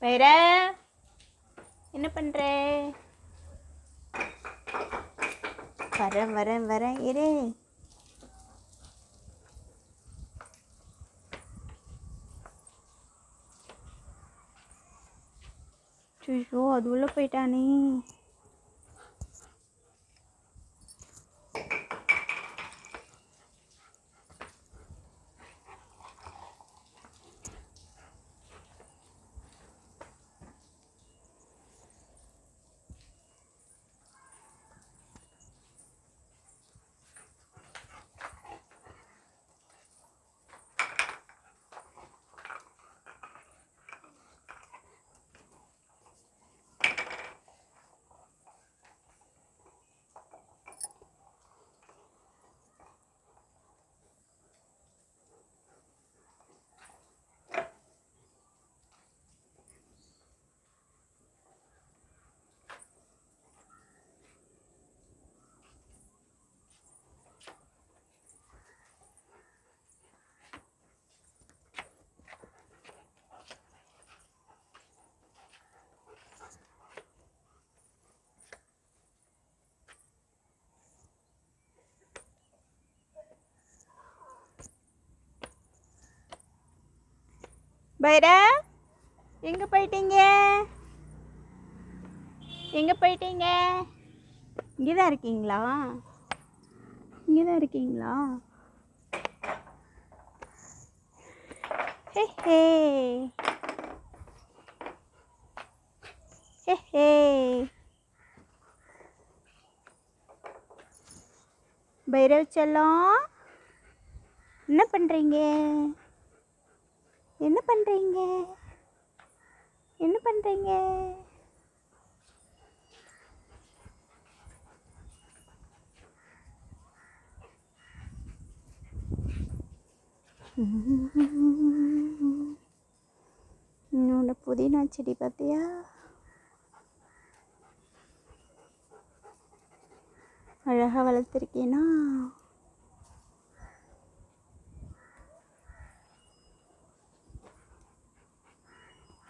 வேற என்ன பண்ணுற? வரேன் இரு. ஐயோ, அது உள்ள போயிட்டானே. பைரா, எங்கே போயிட்டீங்க? எங்கே போயிட்டீங்க? இங்கே தான் இருக்கீங்களா? இங்கே தான் இருக்கீங்களா? ஹே ஹே ஹே ஹே. பைரவ் செல்லம், என்ன பண்ணுறீங்க? என்ன பண்ணுறீங்க? என்ன பண்ணுறீங்க? என்னோட புதினா செடி பார்த்தியா? அழகாக வளர்த்துருக்கேனா?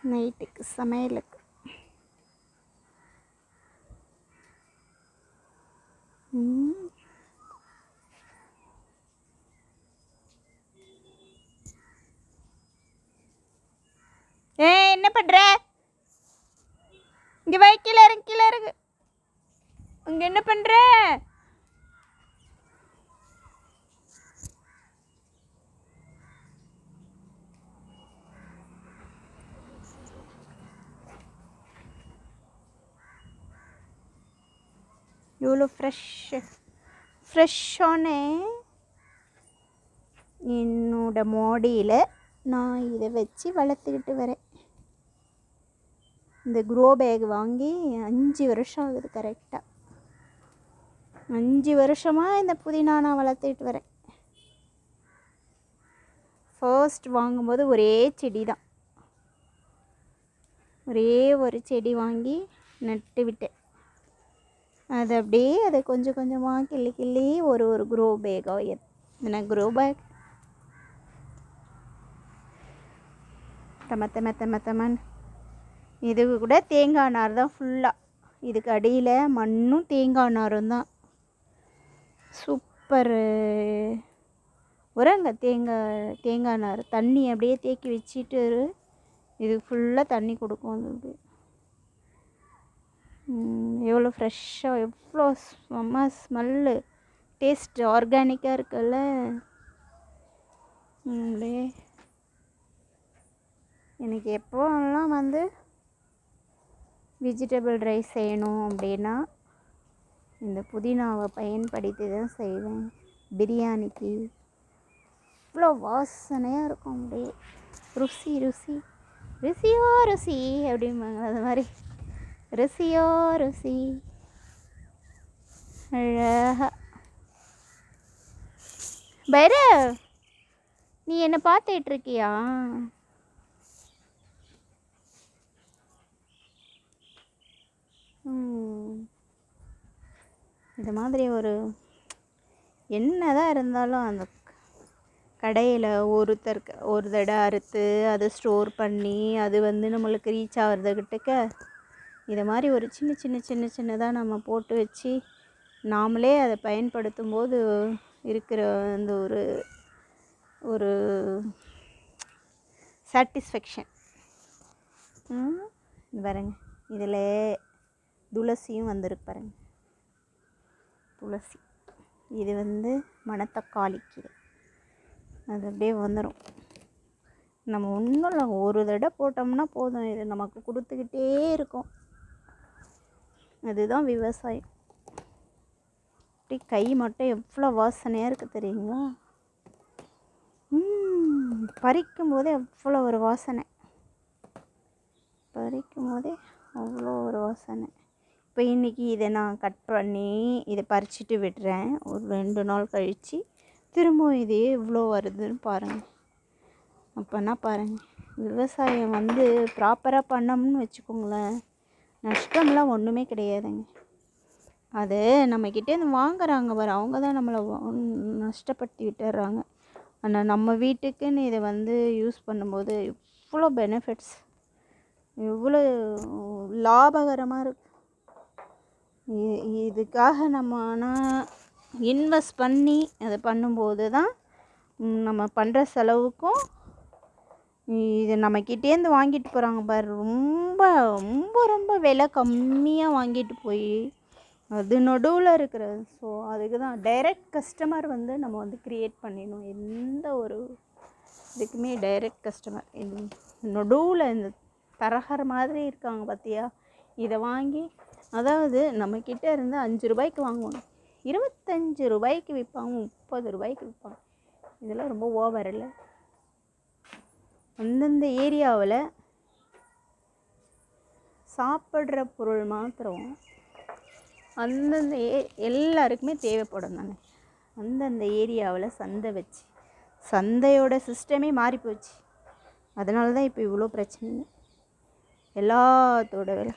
நைட்டுக்கு சமையலுக்கு என்ன பண்ற? இங்க வை, கீழே இறங்கு. அங்க என்ன பண்ற? இவ்வளோ ஃப்ரெஷ்ஷான என்னோட மாடியில் நான் இதை வச்சு வளர்த்துக்கிட்டு வரேன். இந்த க்ரோ பேக் வாங்கி 5 வருஷம் ஆகுது. கரெக்டாக 5 வருஷமாக இந்த புதினா நான் வளர்த்துக்கிட்டு வரேன். ஃபர்ஸ்ட் வாங்கும்போது ஒரே செடி தான், ஒரே ஒரு செடி வாங்கி நட்டு விட்டேன். அது அப்படியே அதை கொஞ்சம் கொஞ்சமாக கிள்ளி ஒரு க்ரோ பேக்காக என்ன க்ரோ பேக் தமன்னு. இது கூட தேங்காய் நார் தான் ஃபுல்லாக. இதுக்கு அடியில் மண்ணும் தேங்காய் நாரும் தான். சூப்பர் உரங்க. தேங்காய் நார் தண்ணி அப்படியே தேக்கி வச்சுட்டு இது ஃபுல்லாக தண்ணி கொடுக்கும். அது எவ்வளோ ஃப்ரெஷ்ஷாக, எவ்வளோ செம்ம ஸ்மெல்லு, டேஸ்ட் ஆர்கானிக்காக இருக்குல்ல. அப்படியே எனக்கு எப்போலாம் வெஜிடபிள் ரைஸ் செய்யணும் அப்படின்னா இந்த புதினாவை பயன்படுத்தி தான் செய்வேன். பிரியாணிக்கு இவ்வளோ வாசனையாக இருக்கும். அப்படியே ருசியோ ருசி அப்படிம்பாங்க. அது மாதிரி ருசியோ ருசி. அழகா. பைரவ், நீ என்ன பார்த்துட்ருக்கியா? இது மாதிரி ஒரு என்ன தான் இருந்தாலும் அந்த கடையில் ஒரு தடவை அறுத்து அதை ஸ்டோர் பண்ணி அது வந்து நம்மளுக்கு ரீச் ஆகிறதுக்கிட்டக்க இதை மாதிரி ஒரு சின்னதாக நம்ம போட்டு வச்சு நாமளே அதை பயன்படுத்தும் போது இருக்கிற அந்த ஒரு சாட்டிஸ்ஃபேக்ஷன் பாருங்க. இதில் துளசியும் வந்திருக்கு பாருங்க. துளசி இது வந்து மணத்தக்காளி கீரை. அது அப்படியே வந்துடும். நம்ம ஒன்றும் இல்லை, ஒரு தடவை போட்டோம்னா போதும், இது நமக்கு கொடுத்துக்கிட்டே இருக்கும். அதுதான் விவசாயம். அப்படி கை மட்டும் எவ்வளோ வாசனையாக இருக்குது தெரியுங்களா? பறிக்கும் போதே அவ்வளோ ஒரு வாசனை, பறிக்கும் போதே அவ்வளோ ஒரு வாசனை. இப்போ இன்றைக்கி இதை நான் கட் பண்ணி இதை பறிச்சுட்டு விடுறேன். ஒரு 2 நாள் கழித்து திரும்பவும் இதே இவ்வளோ வருதுன்னு பாருங்கள். அப்போனா பாருங்கள், விவசாயம் வந்து ப்ராப்பராக பண்ணோம்னு வச்சுக்கோங்களேன், நஷ்டம்லாம் ஒன்றுமே கிடையாதுங்க. அது நம்மக்கிட்டேருந்து வாங்குறாங்க பாரு, அவங்க தான் நம்மளை நஷ்டப்படுத்தி விட்டுடுறாங்க. ஆனால் நம்ம வீட்டுக்குன்னு இதை வந்து யூஸ் பண்ணும்போது இவ்வளோ பெனிஃபிட்ஸ், இவ்வளோ லாபகரமாக இருக்குது. இதுக்காக நம்ம ஆனால் இன்வெஸ்ட் பண்ணி அதை பண்ணும்போது தான் நம்ம பண்ணுற செலவுக்கும் இது நம்மக்கிட்டேருந்து வாங்கிட்டு போகிறாங்க பாரு, ரொம்ப ரொம்ப ரொம்ப விலை கம்மியாக வாங்கிட்டு போய் அது நடுவில் இருக்கிறது. ஸோ அதுக்கு தான் டைரக்ட் கஸ்டமர் வந்து நம்ம வந்து க்ரியேட் பண்ணிடணும். எந்த ஒரு இதுக்குமே டைரக்ட் கஸ்டமர். இது நடுவில் இந்த தரகர் மாதிரி இருக்காங்க பார்த்தியா, இதை வாங்கி, அதாவது நம்மக்கிட்ட இருந்து 5 ரூபாய்க்கு வாங்குவோம், 25 ரூபாய்க்கு விற்பாங்க, 30 ரூபாய்க்கு விற்பாங்க. இதெல்லாம் ரொம்ப ஓவர் இல்லை? அந்தந்த ஏரியாவில் சாப்பிட்ற பொருள் மாத்திரம் அந்தந்த எல்லாருக்குமே தேவைப்படும் தானே. அந்தந்த ஏரியாவில் சந்தை வச்சு, சந்தையோட சிஸ்டமே மாறி போச்சு. அதனால தான் இப்போ இவ்வளோ பிரச்சனை. எல்லாத்தோட விலை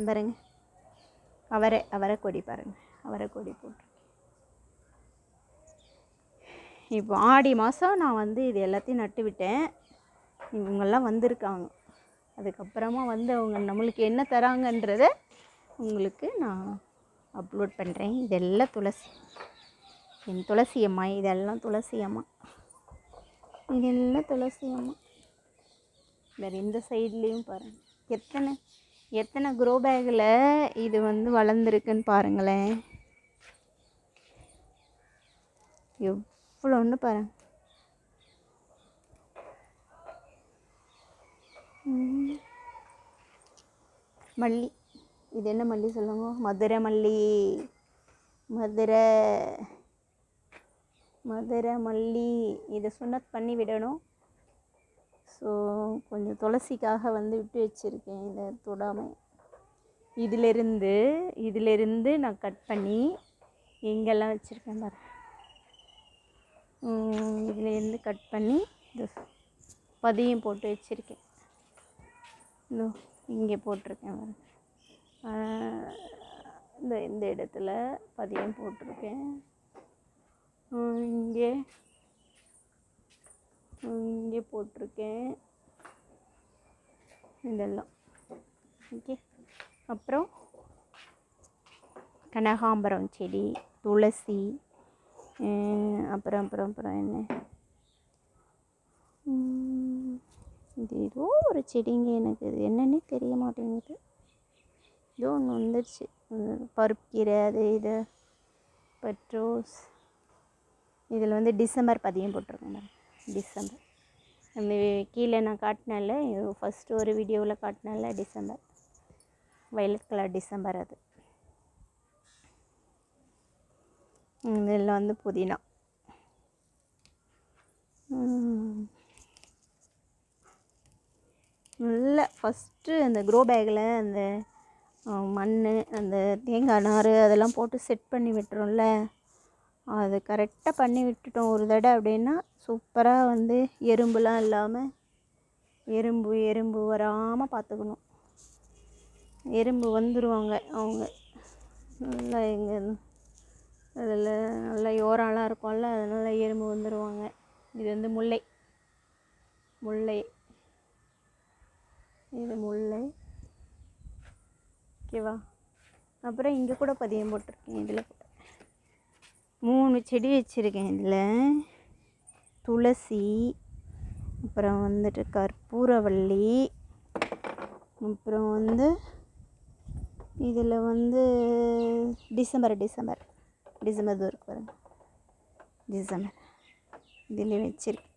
பாருங்க. அவரை கொடி பாருங்கள், அவரை கொடி போட்டு. இப்போ ஆடி மாதம் நான் வந்து இது எல்லாத்தையும் நட்டு விட்டேன். இவங்கெல்லாம் வந்திருக்காங்க. அதுக்கப்புறமா வந்து அவங்க நம்மளுக்கு என்ன தராங்கன்றத உங்களுக்கு நான் அப்லோட் பண்ணுறேன். இதெல்லாம் துளசி, என் துளசி அம்மா, இதெல்லாம் துளசி அம்மா, இதெல்லாம் துளசி அம்மா. வேறு இந்த சைட்லேயும் பாருங்கள், எத்தனை க்ரோ பேக்கில் இது வந்து வளர்ந்துருக்குன்னு பாருங்களேன். எவ்வளோன்னு பாருங்கள். மல்லி, இது என்ன மல்லி சொல்லுங்க? மதுரை மல்லி, மதுரை மல்லி. இதை சுண்ணத் பண்ணி விடணும். ஸோ கொஞ்சம் துளசிக்காக வந்து விட்டு வச்சுருக்கேன், இதை தொடாமல். இதிலிருந்து நான் கட் பண்ணி எங்கெல்லாம் வச்சுருக்கேன் பாரு. இதிலேருந்து கட் பண்ணி இந்த பதியம் போட்டு வச்சுருக்கேன். இங்கே போட்டிருக்கேன் பாரு, இந்த இடத்துல பதியம் போட்டிருக்கேன். இங்கே போட்டிருக்கேன் இதெல்லாம். ஓகே. அப்புறம் கனகாம்பரம் செடி, துளசி, அப்புறம் என்ன, இது ஏதோ ஒரு செடிங்க, எனக்கு இது என்னன்னே தெரிய மாட்டேங்குது. ஏதோ ஒன்று வந்துடுச்சு. பருப்பு கீரை, அது இது பட்ரோஸ். இதில் வந்து டிசம்பர் பதியம் போட்டிருக்கேன். டிசம்பர் அந்த கீழே நான் காட்டினேன்ல, ஃபஸ்ட்டு ஒரு வீடியோவில் காட்டினேன்ல, டிசம்பர், வயலட் கலர் டிசம்பர். அது இதில் வந்து புதினா. நல்லா ஃபஸ்ட்டு அந்த க்ரோ பேக்கில் அந்த மண், அந்த தேங்காய் நார் அதெல்லாம் போட்டு செட் பண்ணி விட்டுறோம்ல, அது கரெக்டாக பண்ணி விட்டுட்டோம் ஒரு தடவை அப்படின்னா சூப்பராக வந்து எறும்புலாம் இல்லாமல், எறும்பு வராமல் பார்த்துக்கணும். எறும்பு வந்துடுவாங்க அவங்க நல்லா, எங்கே அதில் நல்லா யோராலாம் இருக்கும்ல, அதனால் எறும்பு வந்துடுவாங்க. இது வந்து முல்லை, முல்லை, இது முல்லை. ஓகேவா? அப்புறம் இங்கே கூட பதியம் போட்டிருக்கேன். இதில் கூட 3 செடி வச்சுருக்கேன். இதில் துளசி, அப்புறம் வந்துட்டு கற்பூரவள்ளி, அப்புறம் வந்து இதில் வந்து டிசம்பர் இருக்கு பாருங்க, டிசம்பர் இதில் வச்சுருக்கேன்.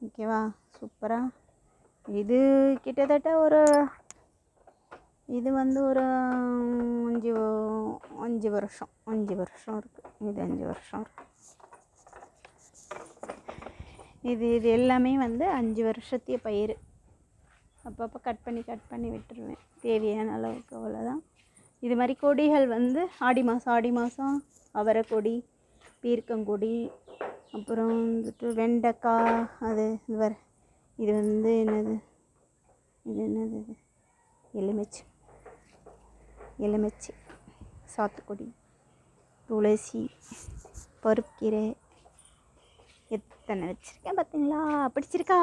ஓகேவா? சூப்பராக. இது கிட்டத்தட்ட ஒரு இது வந்து ஒரு 5 வருஷம் இருக்குது. இது 5 வருஷம் இருக்குது. இது எல்லாமே வந்து 5 வருஷத்திய பயிர். அப்பப்போ கட் பண்ணி விட்டுருவேன் தேவையான அளவுக்கு, அவ்வளோதான். இது மாதிரி கொடிகள் வந்து ஆடி மாதம் அவரைக்கொடி, பீர்க்கங்கொடி, அப்புறம் வந்துட்டு வெண்டைக்காய், அது இது வந்து என்னது எலுமிச்சை, சாத்துக்குடி, துளசி, பருப்புக்கீரை, எத்தனை வச்சுருக்கேன் பார்த்தீங்களா? பிடிச்சிருக்கா?